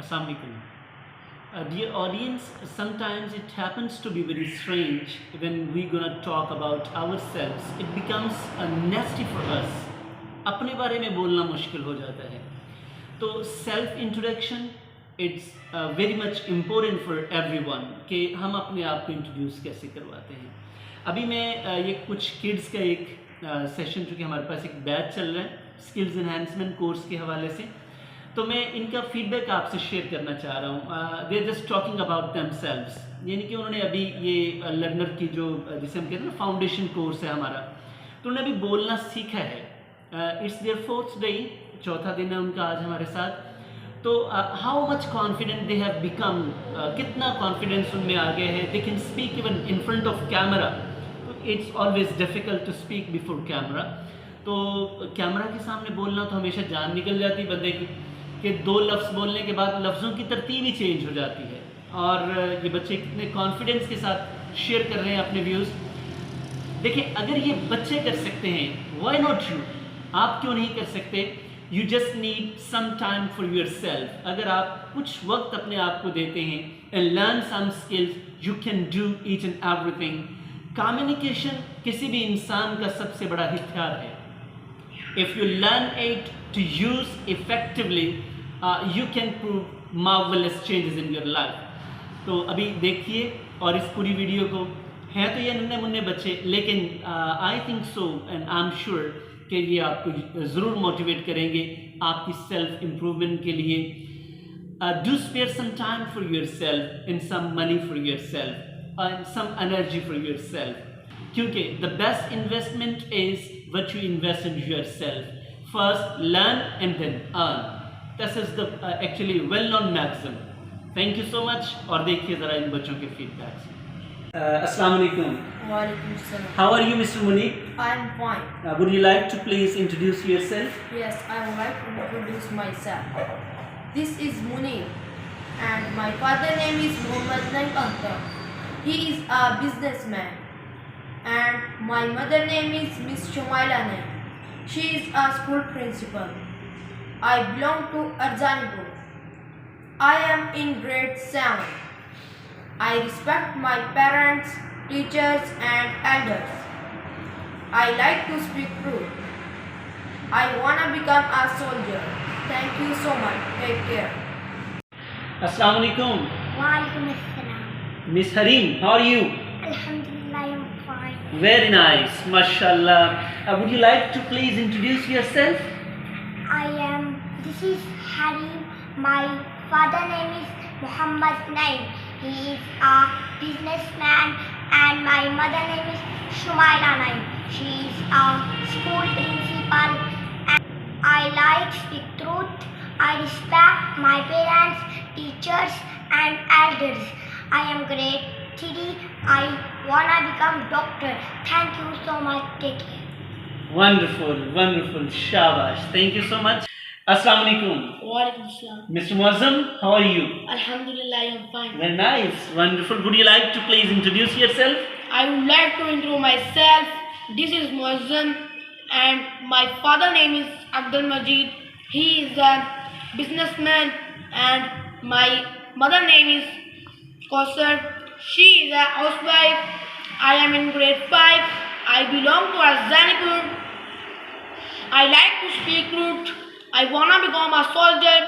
Assalamu alaikum. Dear audience, sometimes it happens to be very strange when we're gonna talk about ourselves. It becomes nasty for us. अपने बारे में बोलना मुश्किल हो जाता है. तो self introduction it's very much important for everyone कि हम अपने आप को इंट्रोड्यूस कैसे करवाते हैं. अभी मैं ये कुछ किड्स का एक सेशन, चूँकि हमारे पास एक बैच चल रहा है स्किल्स एनहांसमेंट कोर्स के हवाले से, तो मैं इनका फीडबैक आपसे शेयर करना चाह रहा हूँ. They are just talking about themselves, यानी कि उन्होंने अभी ये लर्नर की जो जिसे हम कहते हैं ना फाउंडेशन कोर्स है हमारा, तो उन्होंने अभी बोलना सीखा है. इट्स देयर 4th डे, चौथा दिन है उनका आज हमारे साथ. तो how much confident they have become, कितना कॉन्फिडेंस उनमें आ गया है. They can speak even in front of camera. It's always difficult to speak before camera. तो कैमरा के सामने बोलना तो हमेशा जान निकल जाती बंदे की कि 2 लफ्ज़ बोलने के बाद लफ्ज़ों की तरतीब ही चेंज हो जाती है. और ये बच्चे कितने कॉन्फिडेंस के साथ शेयर कर रहे हैं अपने व्यूज़. देखिए, अगर ये बच्चे कर सकते हैं, व्हाई नॉट यू, आप क्यों नहीं कर सकते. You just need some time for yourself. अगर आप कुछ वक्त अपने आप को देते हैं and learn some skills, you can do each and everything. Communication किसी भी इंसान का सबसे बड़ा हथियार है. If you learn it to use effectively, you can prove marvelous changes in your life. तो अभी देखिए और इस पूरी वीडियो को. हैं तो ये नन्हे मुन्ने बच्चे, लेकिन I think so and I am sure कि ये आपको ज़रूर मोटिवेट करेंगे आपकी सेल्फ इम्प्रूवमेंट के लिए. Do spare some time for yourself and some money for yourself and some energy for yourself, क्योंकि the best investment is what you invest in yourself. First learn and then earn. This is the actually well-known maxim. Thank you so much. और देखिए ज़रा इन बच्चों के feedbacks. Assalamu alaikum. Walaikum salam. How are you, Mr. Munib? I'm fine. Would you like to please introduce yourself? Yes, I would like to introduce myself. This is Munib, and my father name is Mohammed. He is a businessman, and my mother name is Miss Shumaila. She is a school principal. I belong to Arzanipur. I am in grade 7. I respect my parents, teachers and elders. I like to speak truth. I wanna become a soldier. Thank you so much. Take care. Assalamu alaikum. Walaikum assalam. Miss Harim, how are you? Alhamdulillah, I'm fine. Very nice, mashallah. Would you like to please introduce yourself? This is Harim. My father name is Muhammad Naim. He is a businessman, and my mother name is Shumaila Naim. She is a school principal. And I like speak truth. I respect my parents, teachers and elders. I am grade 3. I wanna become doctor. Thank you so much. Take care. Wonderful, wonderful. Shabash. Thank you so much. Assalamu alaikum. Walaikum salam. Mr. Muazzam, how are you? Alhamdulillah, I am fine. Very nice, wonderful. Would you like to please introduce yourself? I would like to introduce myself. This is Muazzam, and my father name is Abdul Majid. He is a businessman, and my mother name is Kausar. She is a housewife. I am in grade 5. I belong to Arzanipur. I like to speak truth. I wanna become a soldier.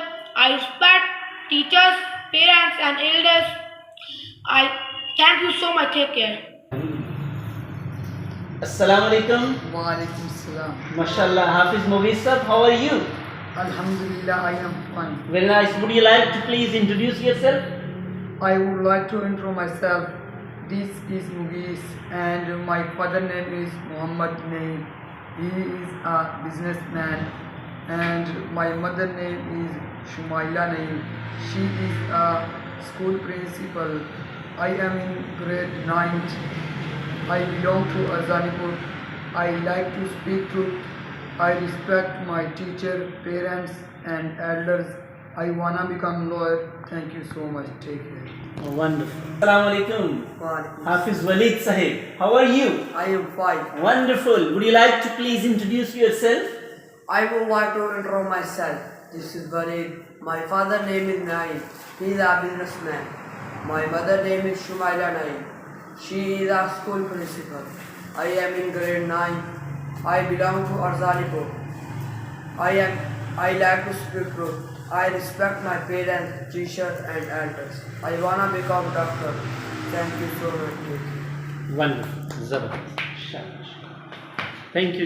I respect teachers, parents and elders. I thank you so much. Take care. Assalamu alaikum. Walaikum salam. Mashallah. Hafiz Moviz sir, how are you? Alhamdulillah, I am fine. Very nice. Would you like to please introduce yourself? I would like to introduce myself. This is Mughis, and my father name is Muhammad Naim. He is a businessman, and my mother name is Shumaila Naim. She is a school principal. I am in grade 9. I belong to Arzanipur. I like to speak truth. I respect my teacher, parents and elders. I wanna become lawyer. Thank you so much. Take care. Oh, wonderful. Assalamu alaikum. Walaikum. Hafiz Walid Sahib, how are you? I am fine. Wonderful. Would you like to please introduce yourself? I would like to introduce myself. This is Walid, My father name is Naim. He is a businessman. My mother name is Shumaila Naim. She is a school principal. I am in grade 9. I belong to Arzalipo. I like to speak truth. I respect my parents, teachers and elders. I wanna become doctor. Thank you so much. Wonderful. Zabardast. Shabash. Thank you.